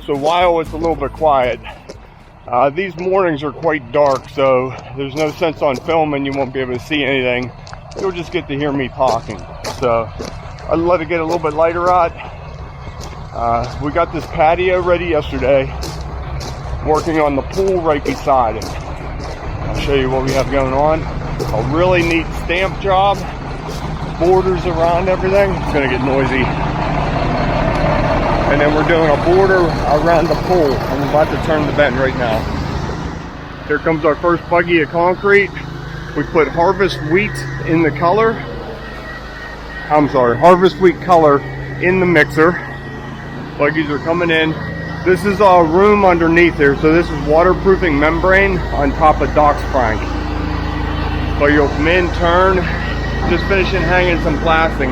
So while it's a little bit quiet, these mornings are quite dark, so there's no sense on filming. You won't be able to see anything. You'll just get to hear me talking. So I let it get a little bit lighter out. We got this patio ready yesterday, working on the pool right beside it. I'll show you what we have going on. A really neat stamp job, borders around everything. It's gonna get noisy. And then we're doing a border around the pool. I'm about to turn the bend right now. Here comes our first buggy of concrete. We put harvest wheat in the color. Harvest wheat color in the mixer. Buggies are coming in. This is a room underneath here, so this is waterproofing membrane on top of Doc's Frank. So you'll come in, turn, just finishing hanging some plastic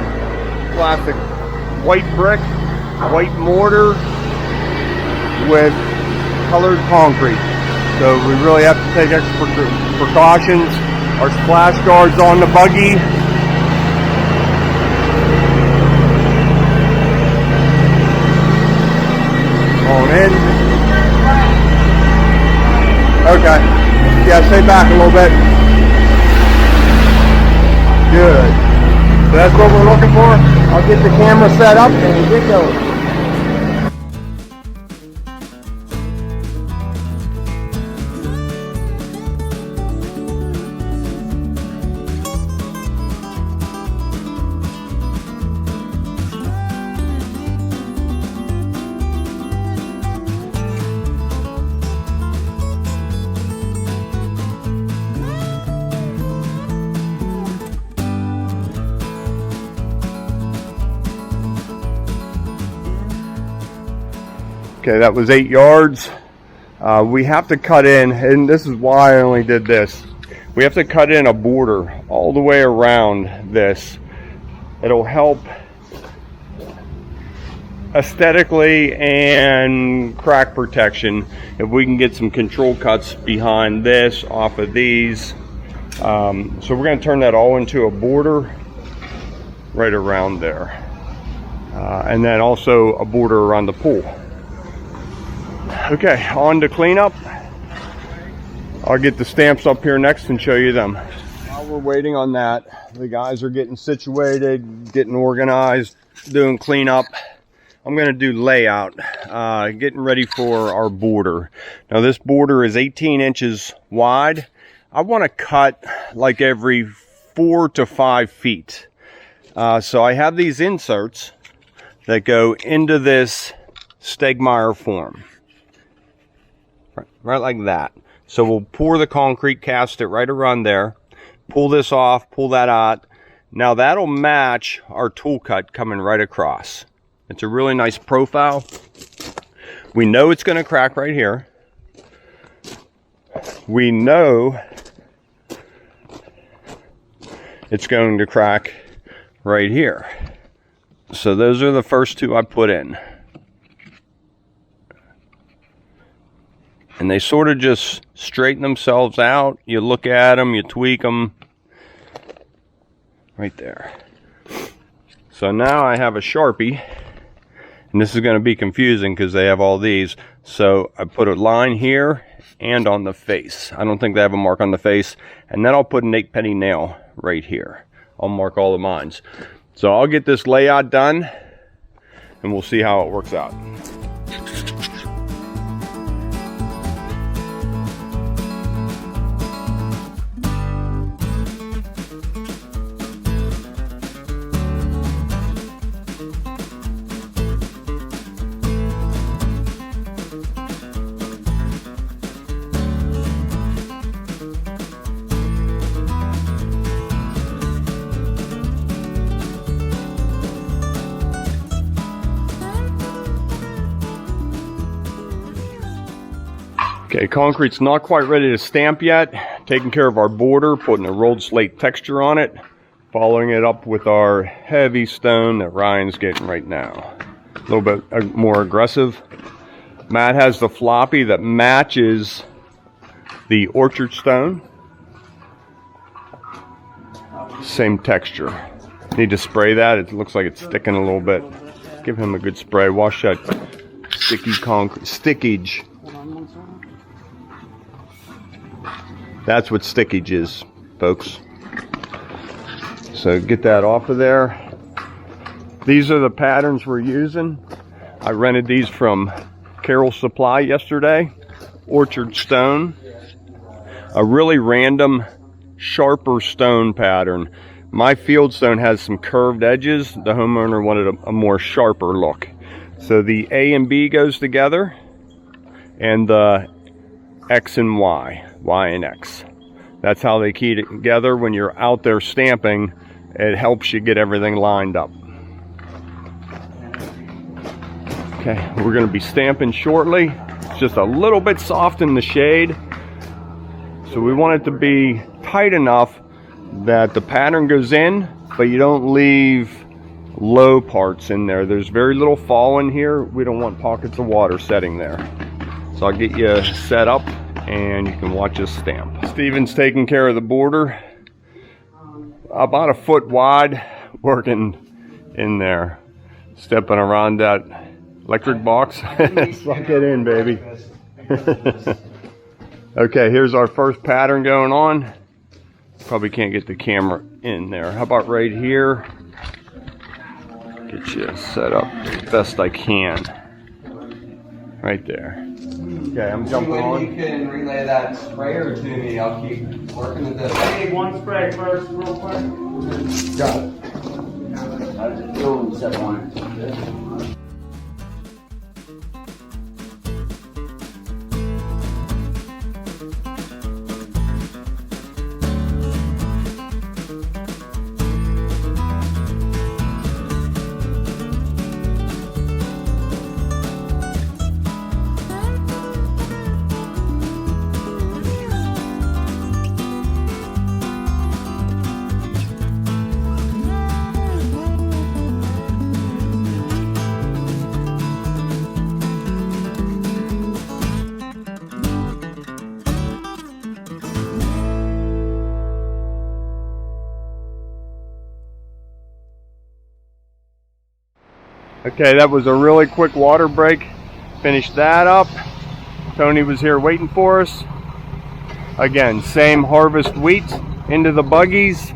white brick, white mortar with colored concrete. So we really have to take extra precautions. Our splash guards on the buggy. On in. Okay. Yeah, stay back a little bit. Good. So that's what we're looking for. I'll get the camera set up and get going. Okay, that was 8 yards. We have to cut in, and this is why I only did this. We have to cut in a border all the way around this. It'll help aesthetically and crack protection if we can get some control cuts behind this, off of these. So we're going to turn that all into a border right around there. And then also a border around the pool. Okay, on to cleanup. I'll get the stamps up here next and show you them. While we're waiting on that, the guys are getting situated, getting organized, doing cleanup. I'm going to do layout, getting ready for our border. Now this border is 18 inches wide. I want to cut like every 4 to 5 feet. So I have these inserts that go into this Stegmeyer form. Right like that. So we'll pour the concrete, cast it right around there, pull this off, pull that out. Now that'll match our tool cut coming right across. It's a really nice profile. We know it's going to crack right here. We know it's going to crack right here. So those are the first two I put in. And they sort of just straighten themselves out. You look at them, you tweak them. Right there. So now I have a Sharpie. And this is going to be confusing because they have all these. So I put a line here and on the face. I don't think they have a mark on the face. And then I'll put an 8-penny nail right here. I'll mark all the mines. So I'll get this layout done. And we'll see how it works out. Okay, concrete's not quite ready to stamp yet. Taking care of our border, putting a rolled slate texture on it, following it up with our heavy stone that Ryan's getting right now. A little bit more aggressive. Matt has the floppy that matches the orchard stone. Same texture. Need to spray that. It looks like it's sticking a little bit. Give him a good spray. Wash that sticky concrete, stickage. That's what stickage is, folks. So get that off of there. These are the patterns we're using. I rented these from Carroll Supply yesterday. Orchard stone. A really random, sharper stone pattern. My field stone has some curved edges. The homeowner wanted a more sharper look. So the A and B goes together, and the X and Y, Y and X. That's how they key together. When you're out there stamping, it helps you get everything lined up. Okay, we're going to be stamping shortly. It's just a little bit soft in the shade. So we want it to be tight enough that the pattern goes in, but you don't leave low parts in there. There's very little fall in here. We don't want pockets of water setting there. So I'll get you set up and you can watch us stamp. Steven's taking care of the border. About a foot wide, working in there. Stepping around that electric box. Suck it in, baby. Okay, here's our first pattern going on. Probably can't get the camera in there. How about right here? Get you set up as best I can. Right there. Okay, I'm jumping on. You can relay that sprayer to me. I'll keep working with this. I need one spray first, real quick. Got it. How does it feel when you step on it? Okay, that was a really quick water break. Finished that up. Tony was here waiting for us. Again, same harvest wheat into the buggies.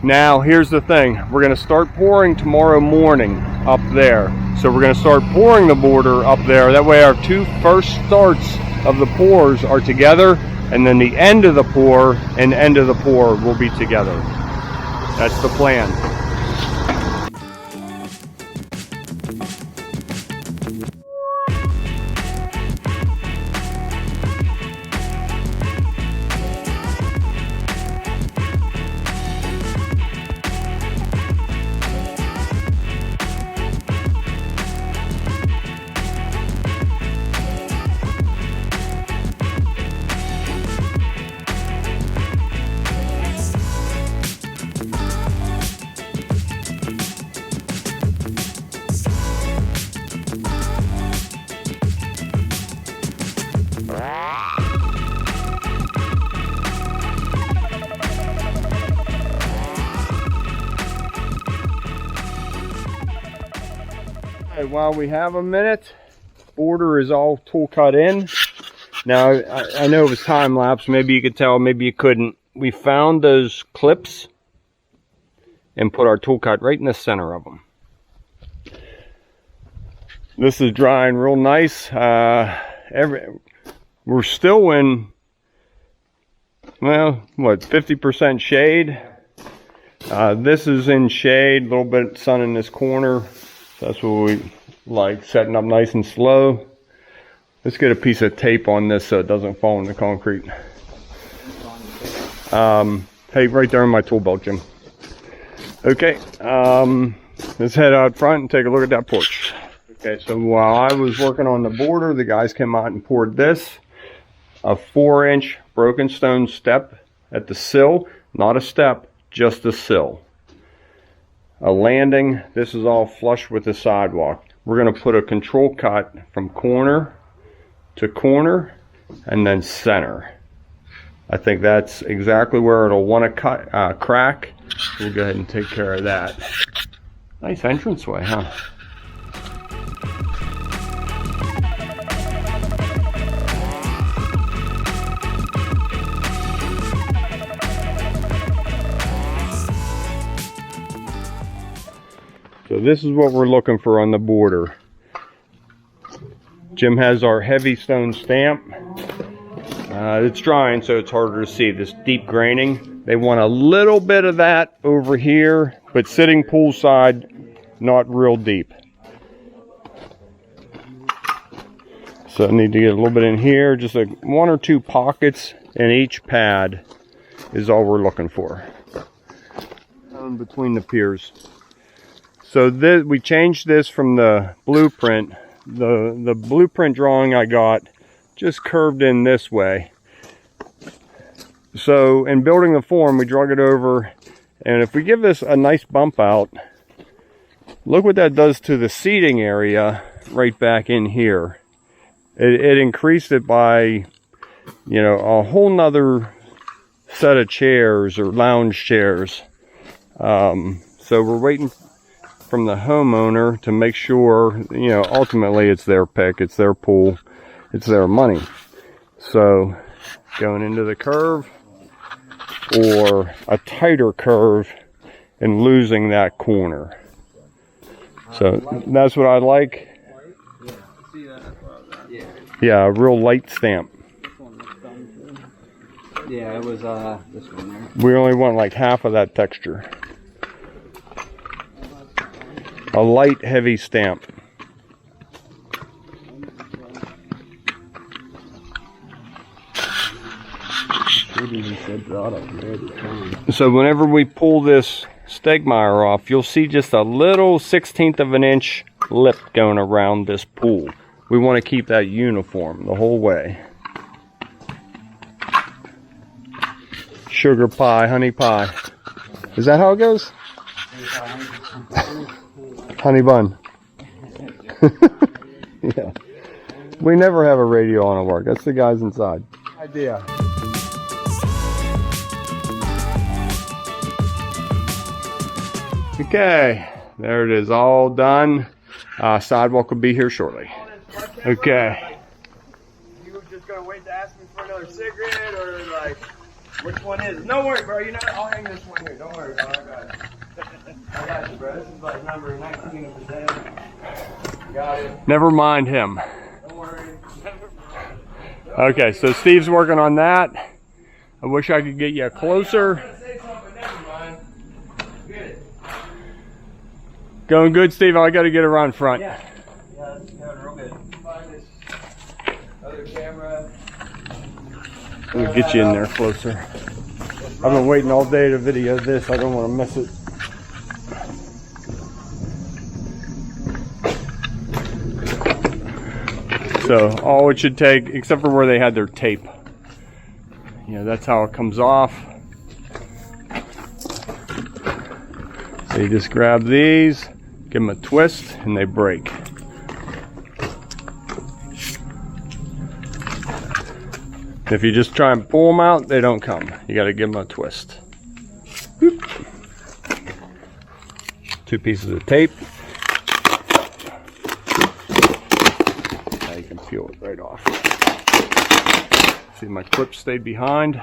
Now, here's the thing. We're going to start pouring tomorrow morning up there. So we're going to start pouring the border up there. That way our two first starts of the pours are together, and then the end of the pour and end of the pour will be together. That's the plan. While we have a minute, border is all tool cut in. Now I know it was time lapse, maybe you could tell, maybe you couldn't. We found those clips and put our tool cut right in the center of them. This is drying real nice. We're still in, well, what, 50% shade. This is in shade, a little bit of sun in this corner. That's what we like, setting up nice and slow. Let's get a piece of tape on this so it doesn't fall in the concrete. Hey, right there in my tool belt, Jim. Okay, let's head out front and take a look at that porch. Okay, so while I was working on the border, the guys came out and poured this. A 4-inch broken stone step at the sill. Not a step, just a sill. A landing. This is all flush with the sidewalk. We're going to put a control cut from corner to corner and then center. I think that's exactly where it'll want to cut, crack. We'll go ahead and take care of that. Nice entranceway, huh? So this is what we're looking for on the border. Jim has our heavy stone stamp. It's drying, so it's harder to see this deep graining. They want a little bit of that over here, but sitting poolside, not real deep. So I need to get a little bit in here, just like 1 or 2 pockets in each pad is all we're looking for. In between the piers. So this, we changed this from the blueprint. The blueprint drawing I got just curved in this way. So in building the form, we drug it over, and if we give this a nice bump out, look what that does to the seating area right back in here. It increased it by, you know, a whole nother set of chairs or lounge chairs. So we're waiting from the homeowner to make sure, you know, ultimately it's their pick, it's their pool, it's their money. So going into the curve or a tighter curve and losing that corner. So that's what I like. Yeah, a real light stamp. Yeah, it was this one there. We only want like half of that texture. A light, heavy stamp. So whenever we pull this Stegmeyer off, you'll see just a little 1/16 of an inch lip going around this pool. We want to keep that uniform the whole way. Sugar pie, honey pie. Is that how it goes? Honey bun. Yeah. We never have a radio on at work. That's the guys inside. Idea. Okay. There it is, all done. Sidewalk will be here shortly. Okay. You were just gonna wait to ask me for another cigarette, or like, which one is it? No worry, bro. You know, I'll hang this one here. Don't worry, bro. I got it. I got you, bro. This is like number 19 of the day. Got it. Never mind him. Don't worry. Okay, so Steve's working on that. I wish I could get you closer. Say something, never mind. Get it. Going good, Steve? I got to get around front. Yeah, that's going real good. Find this other camera. We'll get you in there closer. I've been waiting all day to video this. I don't want to miss it. So all it should take, except for where they had their tape, you know, that's how it comes off. So you just grab these, give them a twist, and they break. If you just try and pull them out, they don't come. You got to give them a twist. Boop. 2 pieces of tape. Now you can peel it right off. See, my clip stayed behind.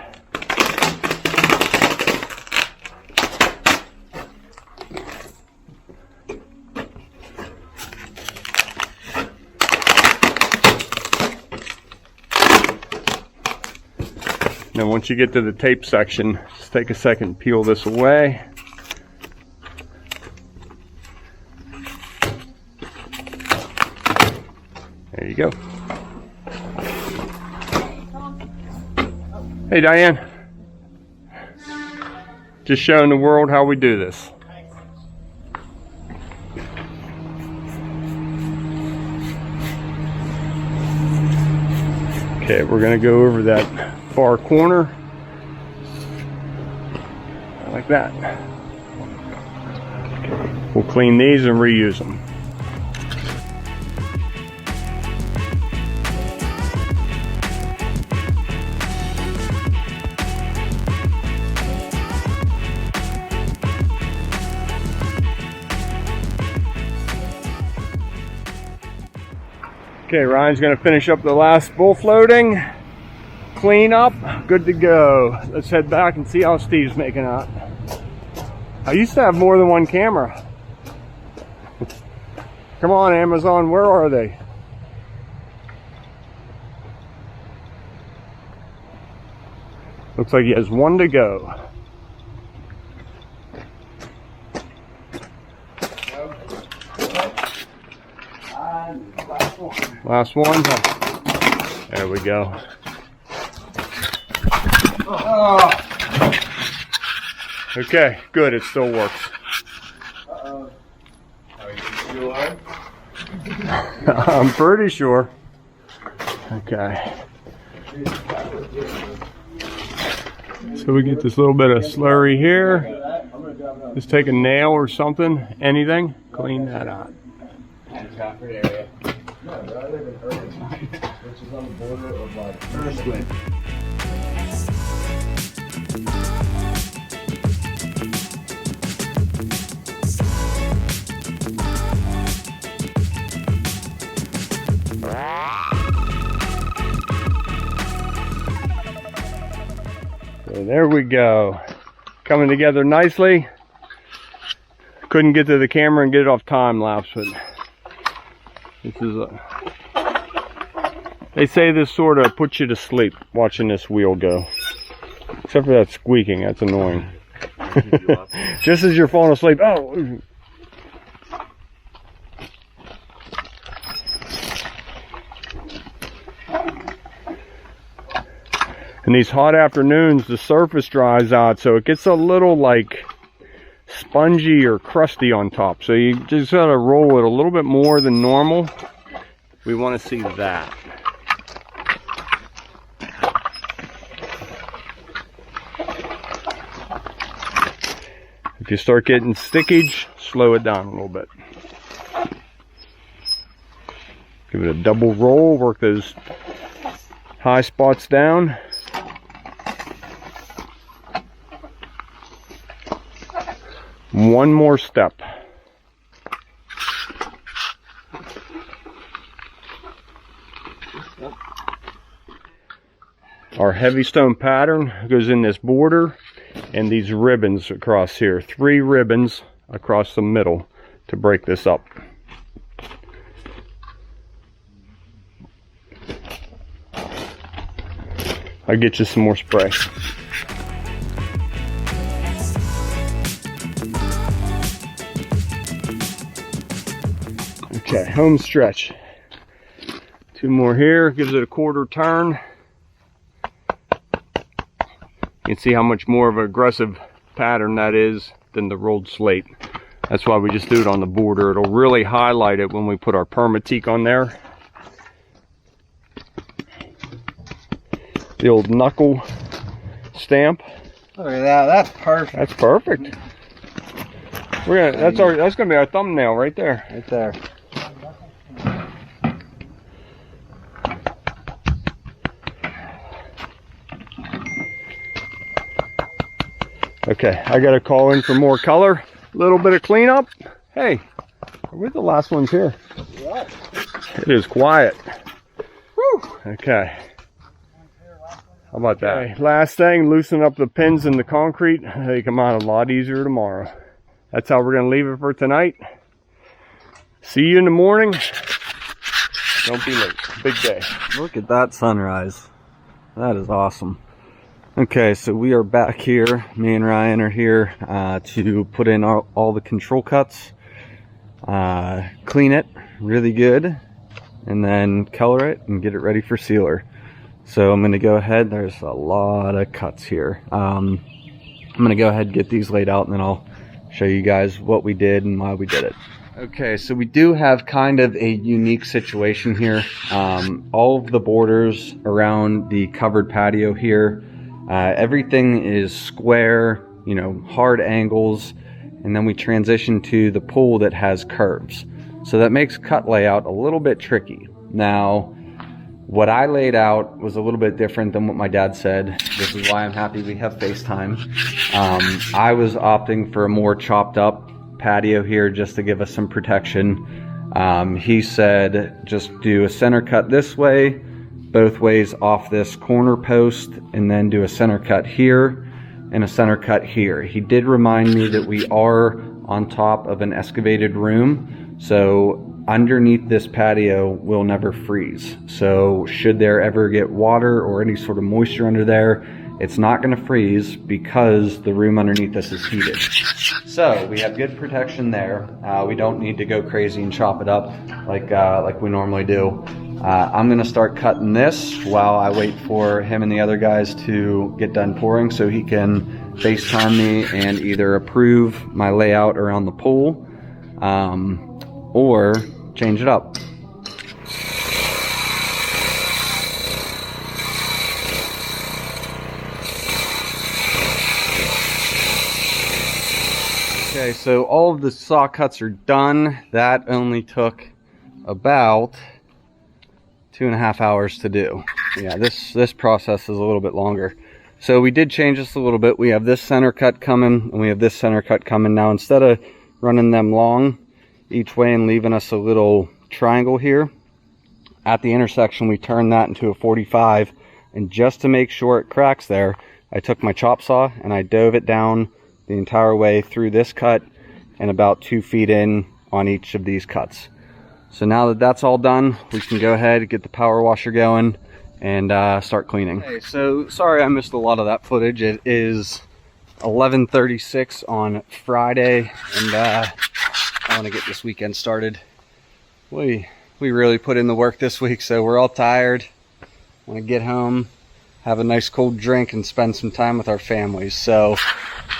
Now once you get to the tape section, just take a second, peel this away. There you go. Hey Diane. Just showing the world how we do this. Okay, we're gonna go over that far corner like that. We'll clean these and reuse them. Okay, Ryan's gonna finish up the last bull floating. Clean up, good to go. Let's head back and see how Steve's making out. I used to have more than one camera. Come on, Amazon, where are they? Looks like he has one to go. Last one. There we go. Okay, good. It still works. I'm pretty sure. Okay. So we get this little bit of slurry here. Just take a nail or something, anything, clean that out. Which is on the border of like So there we go. Coming together nicely. Couldn't get to the camera and get it off time lapse, but this is they say this sort of puts you to sleep watching this wheel go. Except for that squeaking, that's annoying. Just as you're falling asleep. Oh! In these hot afternoons, the surface dries out, so it gets a little like spongy or crusty on top. So you just gotta roll it a little bit more than normal. We want to see that. If you start getting stickage, slow it down a little bit. Give it a double roll, work those high spots down. One more step. Our heavy stone pattern goes in this border and these ribbons across here. 3 ribbons across the middle to break this up. I'll get you some more spray. Okay, home stretch. 2 more here, gives it a quarter turn. You can see how much more of an aggressive pattern that is than the rolled slate. That's why we just do it on the border. It'll really highlight it when we put our permatique on there. The old knuckle stamp. Look at that, that's perfect. That's perfect. That's gonna be our thumbnail right there. Right there. Okay, I gotta call in for more color. A little bit of cleanup. Hey, we're the last ones here. It is quiet. Whew. Okay. How about that? Okay, last thing, loosen up the pins in the concrete. They come out a lot easier tomorrow. That's how we're gonna leave it for tonight. See you in the morning. Don't be late. Big day. Look at that sunrise. That is awesome. Okay, so we are back here. Me and Ryan are here to put in all the control cuts, clean it really good, and then color it and get it ready for sealer. So I'm going to go ahead. There's a lot of cuts here. I'm going to go ahead and get these laid out, and then I'll show you guys what we did and why we did it. Okay, so we do have kind of a unique situation here. All of the borders around the covered patio here, everything is square, you know, hard angles, and then we transition to the pool that has curves. So that makes cut layout a little bit tricky. Now, what I laid out was a little bit different than what my dad said. This is why I'm happy we have FaceTime. I was opting for a more chopped up patio here just to give us some protection. He said just do a center cut this way, both ways off this corner post, and then do a center cut here and a center cut here. He did remind me that we are on top of an excavated room, so underneath this patio will never freeze. So should there ever get water or any sort of moisture under there, it's not going to freeze because the room underneath us is heated. So we have good protection there. We don't need to go crazy and chop it up like we normally do. I'm going to start cutting this while I wait for him and the other guys to get done pouring so he can FaceTime me and either approve my layout around the pool or change it up. Okay, so all of the saw cuts are done. That only took about 2.5 hours to do. Yeah, this process is a little bit longer. So we did change this a little bit. We have this center cut coming and we have this center cut coming. Now instead of running them long each way and leaving us a little triangle here, at the intersection we turned that into a 45, and just to make sure it cracks there, I took my chop saw and I dove it down the entire way through this cut and about 2 feet in on each of these cuts. So now that that's all done, we can go ahead and get the power washer going and start cleaning. Okay, so sorry I missed a lot of that footage. It is 11:36 on Friday, and I want to get this weekend started. We really put in the work this week, so we're all tired. Want to get home, have a nice cold drink, and spend some time with our families. So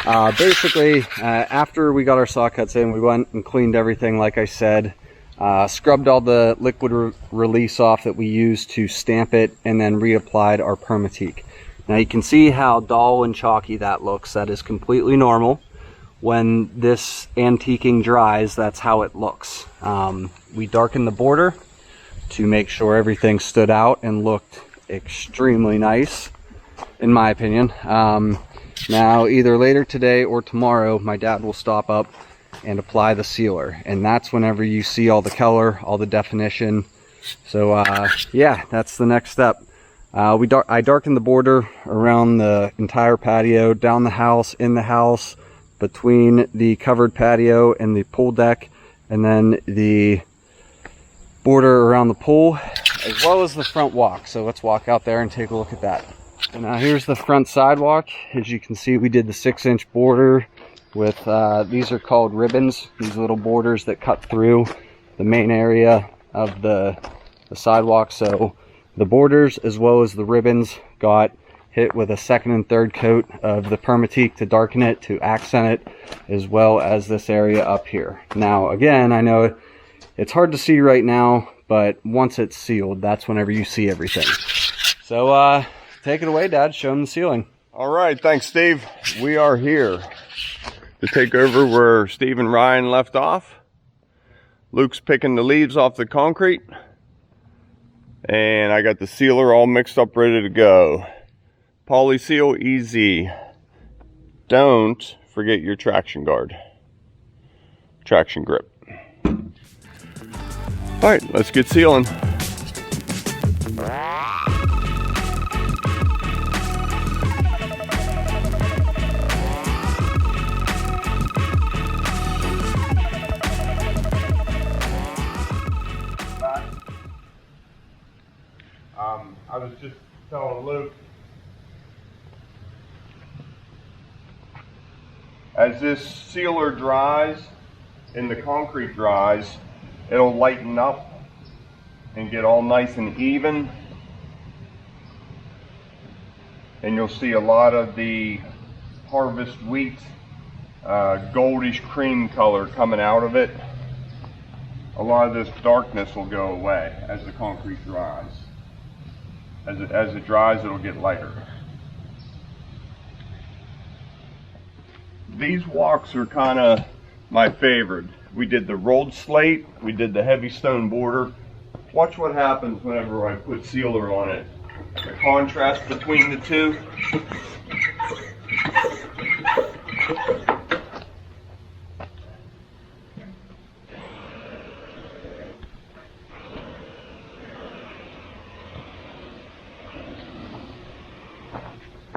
basically, after we got our saw cuts in, we went and cleaned everything like I said. Scrubbed all the liquid release off that we used to stamp it, and then reapplied our Permatique. Now you can see how dull and chalky that looks. That is completely normal. When this antiquing dries, that's how it looks. We darkened the border to make sure everything stood out and looked extremely nice, in my opinion. Now either later today or tomorrow, my dad will stop up and apply the sealer, and that's whenever you see all the color, all the definition. So yeah, that's the next step. I darkened the border around the entire patio, down the house, in the house, between the covered patio and the pool deck, and then the border around the pool, as well as the front walk. So let's walk out there and take a look at that. And now here's the front sidewalk. As you can see, we did the 6-inch border with these are called ribbons, these little borders that cut through the main area of the sidewalk. So the borders as well as the ribbons got hit with a second and third coat of the Permatique to darken it, to accent it, as well as this area up here. Now again, I know it's hard to see right now, but once it's sealed, that's whenever you see everything. So take it away, Dad, show them the ceiling. All right, thanks, Steve. We are here to take over where Steve and Ryan left off. Luke's picking the leaves off the concrete, and I got the sealer all mixed up, ready to go. Poly seal easy. Don't forget your traction guard, traction grip. All right, let's get sealing. I was just telling Luke, as this sealer dries and the concrete dries, it'll lighten up and get all nice and even, and you'll see a lot of the harvest wheat goldish cream color coming out of it. A lot of this darkness will go away as the concrete dries. As it dries, it'll get lighter. These walks are kind of my favorite. We did the rolled slate, we did the heavy stone border. Watch what happens whenever I put sealer on it. The contrast between the two.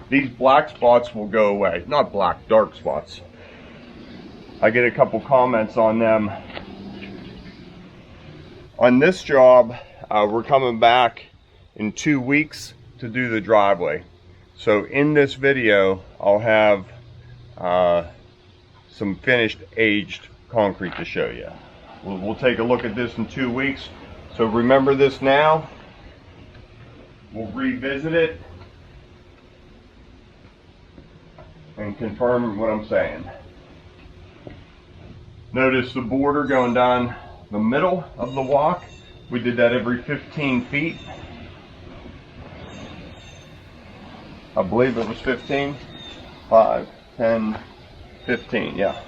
These black spots will go away. Not black, dark spots. I get a couple comments on them On this job, we're coming back in 2 weeks to do the driveway. So in this video, I'll have some finished aged concrete to show you. We'll take a look at this in 2 weeks. So remember this now. We'll revisit it and confirm what I'm saying. Notice the border going down the middle of the walk. We did that every 15 feet. I believe it was 15. 5, 10, 15, yeah.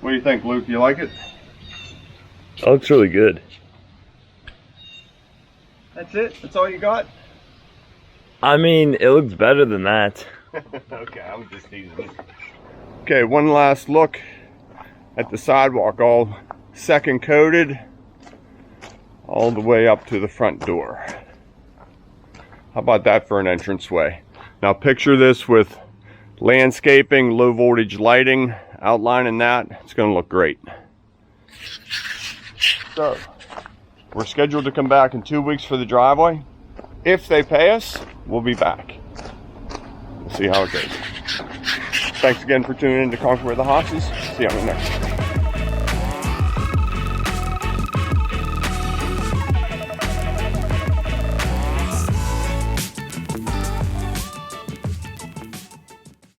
What do you think, Luke? You like it? That looks really good. That's it? That's all you got? I mean, it looks better than that. Okay, I'm just teasing it. Okay, one last look at the sidewalk, all second coated all the way up to the front door. How about that for an entranceway? Now picture this with landscaping, low voltage lighting, outlining that. It's going to look great. So, we're scheduled to come back in 2 weeks for the driveway. If they pay us, we'll be back. We'll see how it goes. Thanks again for tuning in to Conquer with the Hosses. See you on the next one.